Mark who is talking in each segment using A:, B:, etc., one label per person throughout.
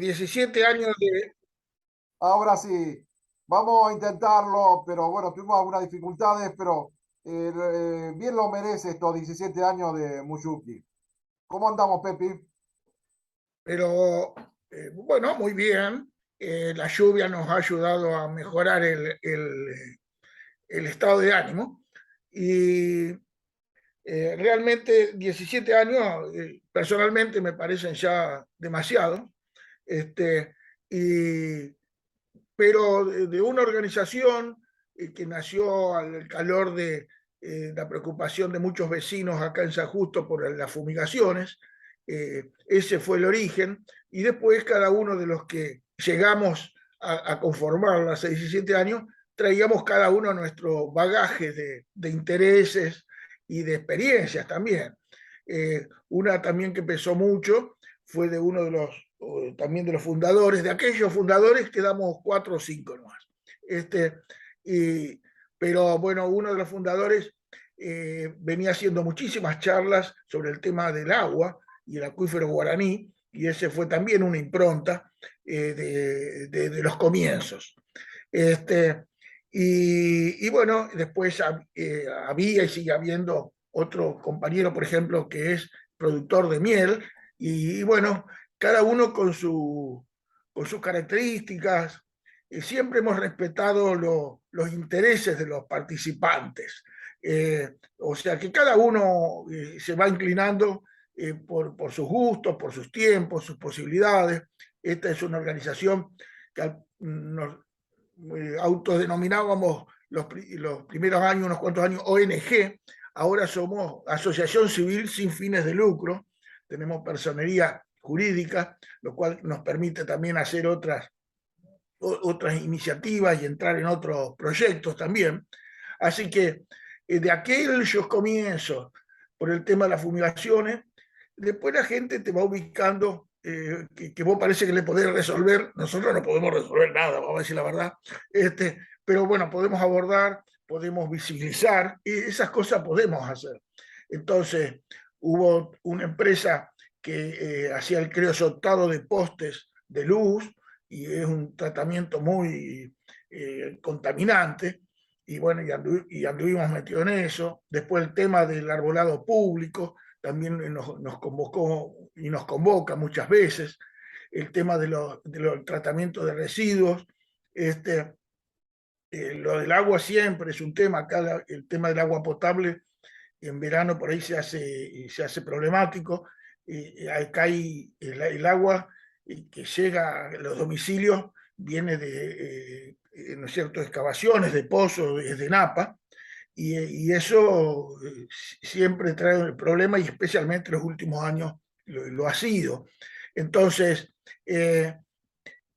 A: 17 años de...
B: Ahora sí, vamos a intentarlo, pero bueno, tuvimos algunas dificultades, pero bien lo merece estos 17 años de Muyuki. ¿Cómo andamos, Pepi?
A: Pero bueno, muy bien. La lluvia nos ha ayudado a mejorar el estado de ánimo. Y realmente 17 años, personalmente, me parecen ya demasiado. Este, y, pero de una organización que nació al calor de la preocupación de muchos vecinos acá en San Justo por las fumigaciones. Ese fue el origen, y después cada uno de los que llegamos a conformar hace 17 años, traíamos cada uno nuestro bagaje de intereses y de experiencias también. Una también que pesó mucho fue de uno de los, también de los fundadores, de aquellos fundadores quedamos 4 o 5 nomás. Este, y, pero bueno, uno de los fundadores venía haciendo muchísimas charlas sobre el tema del agua y el acuífero guaraní, y ese fue también una impronta de los comienzos. Este, y bueno, después había y sigue habiendo otro compañero, por ejemplo, que es productor de miel, y bueno, cada uno con sus características. Siempre hemos respetado los intereses de los participantes. O sea que cada uno se va inclinando por sus gustos, por sus tiempos, sus posibilidades. Esta es una organización que nos autodenominábamos los primeros años, unos cuantos años, ONG. Ahora somos Asociación Civil Sin Fines de Lucro, tenemos personería jurídica, lo cual nos permite también hacer otras iniciativas y entrar en otros proyectos también. Así que de aquellos comienzos por el tema de las fumigaciones, después la gente te va ubicando que vos parece que le podés resolver. Nosotros no podemos resolver nada, vamos a decir la verdad, pero bueno, podemos abordar, podemos visibilizar, y esas cosas podemos hacer. Entonces, hubo una empresa que hacía el creosontado de postes de luz, y es un tratamiento muy contaminante, y bueno, anduvimos metidos en eso. Después el tema del arbolado público también nos convocó y nos convoca muchas veces. El tema de los tratamientos de residuos, este, lo del agua siempre es un tema. Acá el tema del agua potable en verano por ahí se hace problemático. Acá hay el agua que llega a los domicilios, viene ¿no es cierto?, excavaciones de pozos desde Napa, y eso siempre trae el problema, y especialmente en los últimos años lo ha sido. Entonces,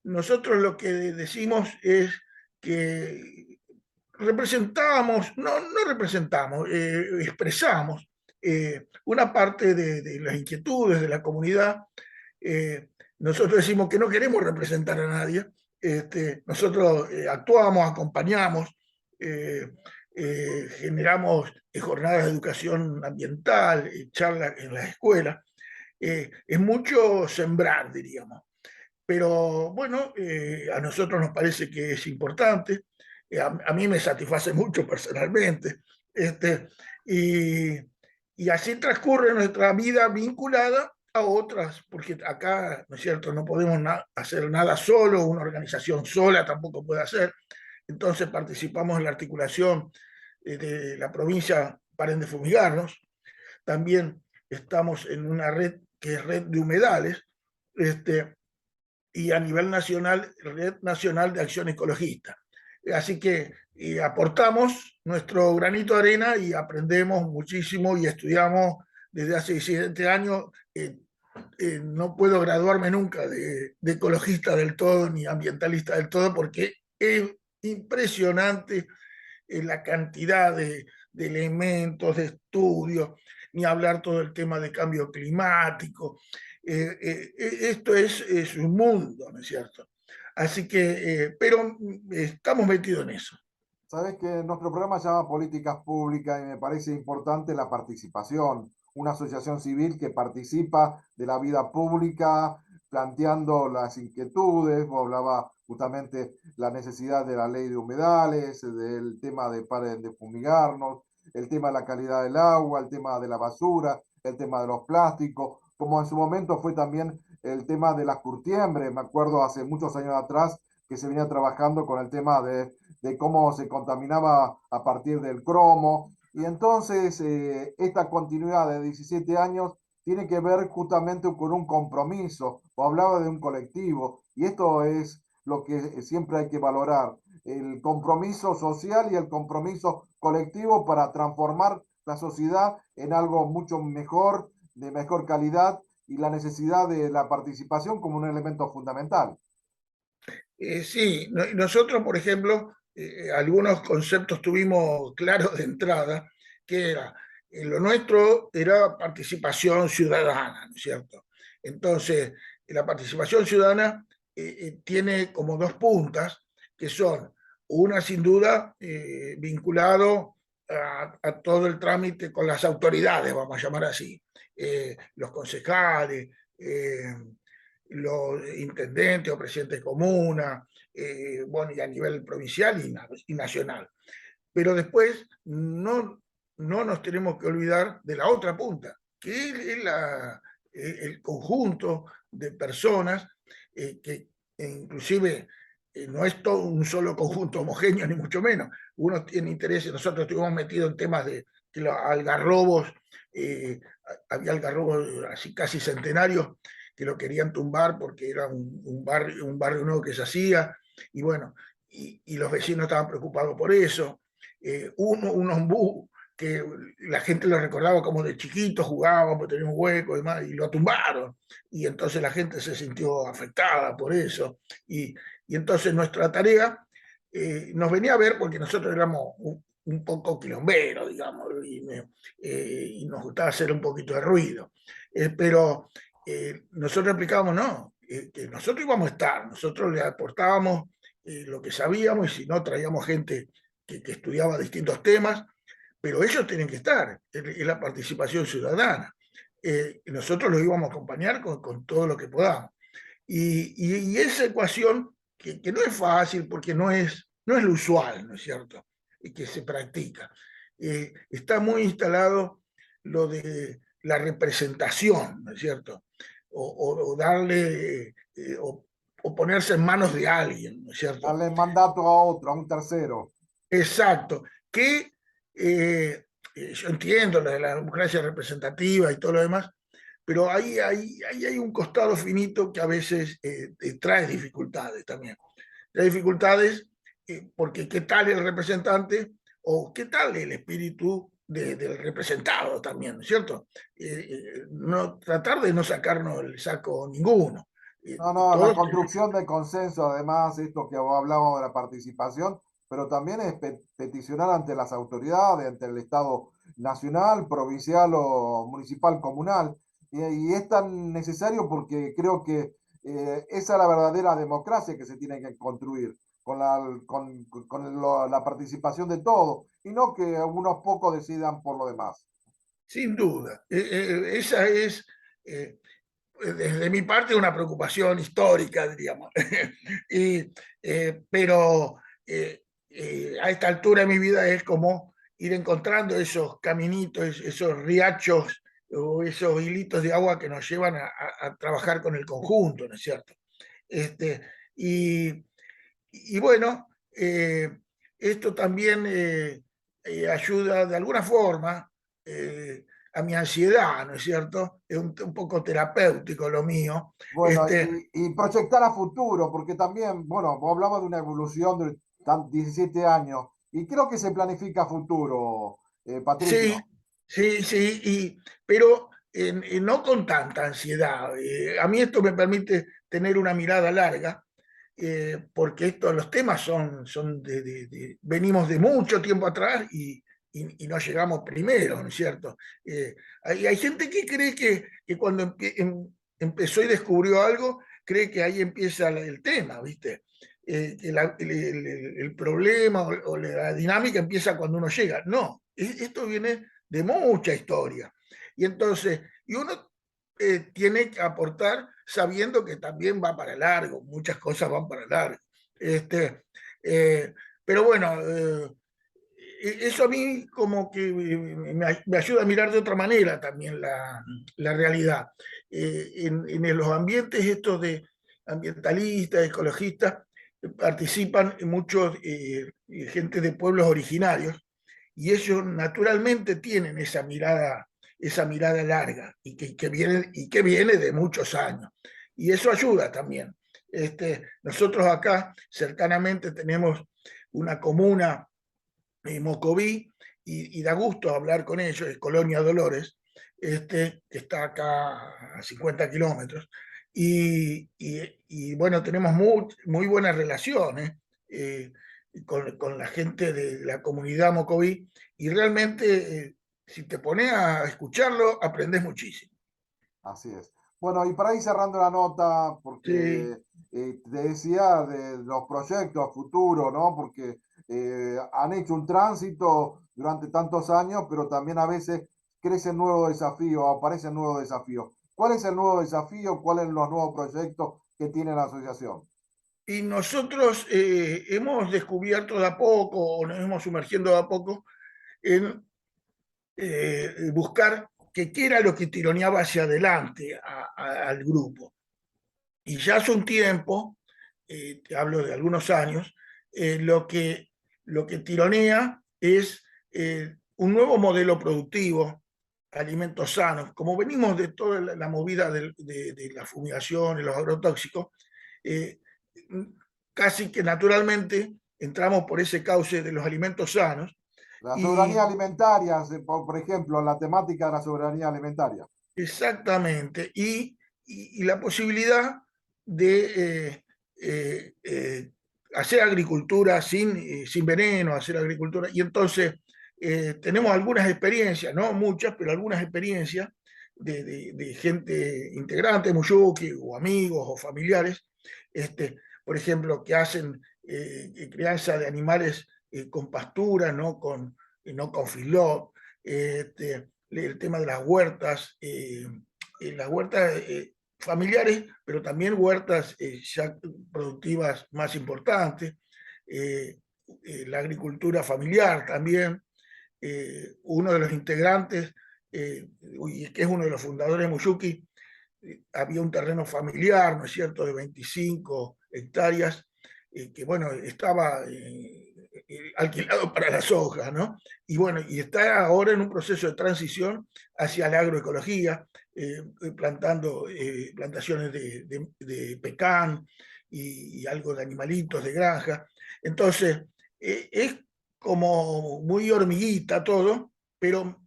A: nosotros lo que decimos es que representamos, no representamos, expresamos una parte de las inquietudes de la comunidad. Eh, Nosotros decimos que no queremos representar a nadie. Nosotros actuamos, acompañamos, eh, generamos jornadas de educación ambiental, charlas en las escuelas. Es mucho sembrar, diríamos. Pero bueno, a nosotros nos parece que es importante. A mí me satisface mucho personalmente. Este, y, y así transcurre nuestra vida vinculada a otras, porque acá, ¿no es cierto?, no podemos hacer nada solo, una organización sola tampoco puede hacer. Entonces participamos en la articulación de la provincia Paren de Fumigarnos. También estamos en una red que es Red de Humedales, y a nivel nacional, Red Nacional de Acción Ecologista. Así que aportamos nuestro granito de arena y aprendemos muchísimo y estudiamos desde hace 17 años. No puedo graduarme nunca de ecologista del todo ni ambientalista del todo, porque es impresionante la cantidad de elementos, de estudios, ni hablar todo el tema de cambio climático. Esto es un mundo, ¿no es cierto? Así que, pero estamos metidos en eso.
B: Sabes que nuestro programa se llama Políticas Públicas y me parece importante la participación. Una asociación civil que participa de la vida pública, planteando las inquietudes, vos hablaba justamente la necesidad de la ley de humedales, del tema de paren de fumigarnos, el tema de la calidad del agua, el tema de la basura, el tema de los plásticos, como en su momento fue también el tema de las curtiembres. Me acuerdo hace muchos años atrás que se venía trabajando con el tema de cómo se contaminaba a partir del cromo. Y entonces esta continuidad de 17 años tiene que ver justamente con un compromiso, o hablaba de un colectivo, y esto es lo que siempre hay que valorar, el compromiso social y el compromiso colectivo para transformar la sociedad en algo mucho mejor, de mejor calidad, y la necesidad de la participación como un elemento fundamental.
A: Sí, nosotros, por ejemplo, algunos conceptos tuvimos claros de entrada, que era, lo nuestro era participación ciudadana, ¿no es cierto? Entonces, la participación ciudadana tiene como dos puntas, que son una sin duda vinculado a todo el trámite con las autoridades, vamos a llamar así, los concejales, los intendentes o presidentes de comuna, bueno, y a nivel provincial y nacional. Pero después no nos tenemos que olvidar de la otra punta, que es el conjunto de personas que inclusive no es todo un solo conjunto homogéneo, ni mucho menos. Uno tiene intereses, nosotros estuvimos metidos en temas de que los algarrobos, eh, había algarrobos así casi centenarios que lo querían tumbar porque era un barrio nuevo que se hacía, y bueno, y los vecinos estaban preocupados por eso. Un ombú que la gente lo recordaba como de chiquito, jugaba, tenía un hueco y demás, y lo tumbaron. Y entonces la gente se sintió afectada por eso. Y entonces nuestra tarea nos venía a ver porque nosotros éramos un poco quilomberos, digamos, y nos gustaba hacer un poquito de ruido. Pero nosotros explicábamos, no, que nosotros íbamos a estar, nosotros le aportábamos lo que sabíamos y si no traíamos gente que estudiaba distintos temas, pero ellos tienen que estar, es la participación ciudadana. Nosotros los íbamos a acompañar con todo lo que podamos. Y esa ecuación, que no es fácil porque no es lo usual, ¿no es cierto? Y que se practica. Está muy instalado lo de la representación, ¿no es cierto? O darle, o ponerse en manos de alguien, ¿no es cierto?
B: Darle mandato a otro, a un tercero.
A: Exacto, que yo entiendo lo de la democracia representativa y todo lo demás, pero ahí hay un costado finito que a veces trae dificultades también. Trae dificultades porque qué tal el representante o qué tal el espíritu del representado también, ¿no es cierto? No, tratar de no sacarnos el saco ninguno.
B: No, no, la
A: Todos
B: construcción del consenso, además, esto que hablamos de la participación, pero también es peticionar ante las autoridades, ante el Estado nacional, provincial o municipal, comunal. Y es tan necesario porque creo que esa es la verdadera democracia que se tiene que construir, con la participación de todos, y no que unos pocos decidan por lo demás.
A: sin duda. Esa es, desde mi parte, una preocupación histórica, diríamos. y, pero a esta altura de mi vida es como ir encontrando esos caminitos, esos riachos o esos hilitos de agua que nos llevan a trabajar con el conjunto, ¿no es cierto? Este, y, y bueno, esto también ayuda de alguna forma a mi ansiedad, ¿no es cierto? Es un poco terapéutico lo mío.
B: Bueno, y proyectar a futuro, porque también, bueno, vos hablabas de una evolución de 17 años, y creo que se planifica a futuro,
A: Sí,
B: Patricio.
A: sí, sí, pero no con tanta ansiedad. A mí esto me permite tener una mirada larga, porque los temas son venimos de mucho tiempo atrás y no llegamos primero, ¿no es cierto? Hay gente que cree que cuando empezó y descubrió algo, cree que ahí empieza el tema, ¿viste? Que el problema o la dinámica empieza cuando uno llega. No, esto viene de mucha historia. Y entonces, y uno tiene que aportar sabiendo que también va para largo, muchas cosas van para largo. Este, pero bueno, eso a mí como que me ayuda a mirar de otra manera también la realidad. En los ambientes estos de ambientalistas, ecologistas, participan muchos gente de pueblos originarios y ellos naturalmente tienen esa mirada larga y que viene de muchos años. Y eso ayuda también. Nosotros acá cercanamente tenemos una comuna, Mocoví, y da gusto hablar con ellos, es Colonia Dolores, que está acá a 50 kilómetros. Y bueno, tenemos muy buenas relaciones con la gente de la comunidad Mocoví, y realmente, si te pones a escucharlo, aprendes muchísimo.
B: Así es. Bueno, y para ir cerrando la nota,
A: Sí.
B: porque te decía de los proyectos futuros, ¿no? Porque han hecho un tránsito durante tantos años, pero también a veces crecen nuevos desafíos, aparecen nuevos desafíos. ¿Cuál es el nuevo desafío? ¿Cuáles son los nuevos proyectos que tiene la asociación?
A: Y nosotros hemos descubierto de a poco, o nos hemos sumergiendo de a poco, en buscar qué era lo que tironeaba hacia adelante al grupo. Y ya hace un tiempo, te hablo de algunos años, lo que tironea es un nuevo modelo productivo, alimentos sanos. Como venimos de toda la movida de la fumigación y los agrotóxicos, eh, casi que naturalmente entramos por ese cauce de los alimentos sanos.
B: La soberanía
A: Y
B: alimentaria, por ejemplo, la temática de la soberanía alimentaria.
A: exactamente, y la posibilidad de hacer agricultura sin veneno, hacer agricultura. Y entonces tenemos algunas experiencias, no muchas, pero algunas experiencias de gente integrante, Muyuki, o amigos o familiares, por ejemplo, que hacen crianza de animales con pastura, no con feedlot. El tema de las huertas familiares, pero también huertas ya productivas más importantes, eh, la agricultura familiar también. Uno de los integrantes, y que es uno de los fundadores de Muyuki, había un terreno familiar, ¿no es cierto?, de 25 hectáreas, que bueno, estaba alquilado para la soja, ¿no? Y bueno, y está ahora en un proceso de transición hacia la agroecología, plantando plantaciones de pecan y algo de animalitos de granja. Entonces, es como muy hormiguita todo, pero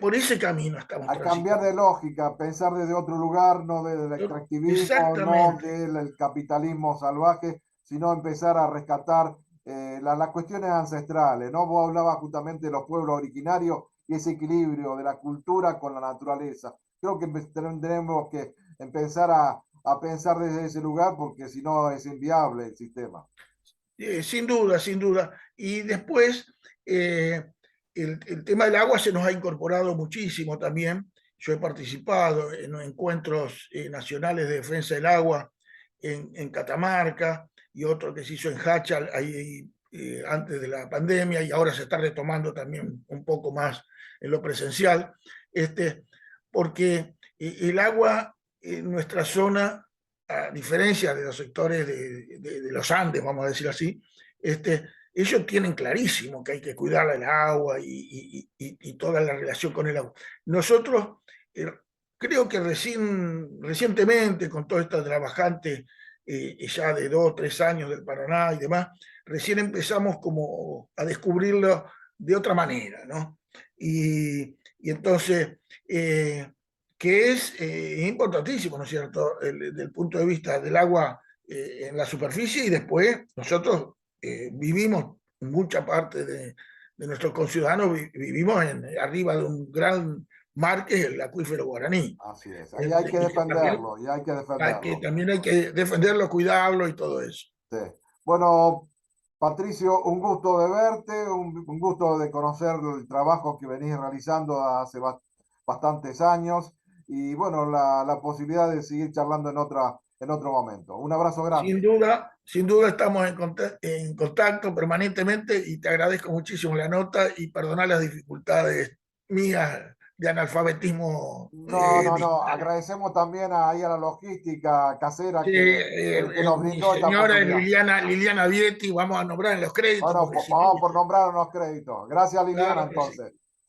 A: por ese camino estamos
B: A cambiar
A: transitando.
B: de lógica, pensar desde otro lugar, no desde el extractivismo, no
A: Exactamente.
B: del capitalismo salvaje, sino empezar a rescatar las cuestiones ancestrales, ¿no? Vos hablabas justamente de los pueblos originarios y ese equilibrio de la cultura con la naturaleza. Creo que tenemos que empezar a pensar desde ese lugar porque si no es inviable el sistema.
A: Sin duda, sin duda. Y después, el tema del agua se nos ha incorporado muchísimo también. Yo he participado en encuentros nacionales de defensa del agua en Catamarca, y otro que se hizo en Hachal ahí, antes de la pandemia, y ahora se está retomando también un poco más en lo presencial, porque el agua en nuestra zona, a diferencia de los sectores de los Andes, vamos a decir así, ellos tienen clarísimo que hay que cuidar el agua y toda la relación con el agua. Nosotros, eh, creo que recientemente, con todo esto trabajante ya de 2 o 3 años del Paraná y demás, recién empezamos como a descubrirlo de otra manera, ¿no? Y entonces, que es importantísimo, ¿no es cierto?, desde el punto de vista del agua en la superficie, y después nosotros vivimos, mucha parte de nuestros conciudadanos vivimos arriba de un gran mar que es el acuífero guaraní,
B: Así es, ahí hay que defenderlo, y hay que
A: que
B: defenderlo.
A: también hay que defenderlo, cuidarlo y todo eso.
B: Sí. Bueno, Patricio, un gusto de verte, un gusto de conocer el trabajo que venís realizando hace bastantes años. y bueno, la posibilidad de seguir charlando en otro momento. Un abrazo grande.
A: Sin duda estamos en contacto permanentemente y te agradezco muchísimo la nota y perdonar las dificultades mías de analfabetismo
B: No, no, no.
A: digital.
B: Agradecemos también ahí a la logística casera
A: Sí,
B: que nos
A: mi
B: brindó esta
A: señora es
B: oportunidad.
A: Liliana Vietti, vamos a nombrar en los créditos
B: Bueno,
A: porque si no,
B: vamos por nombrar unos créditos. Gracias, Liliana,
A: claro que sí.
B: entonces.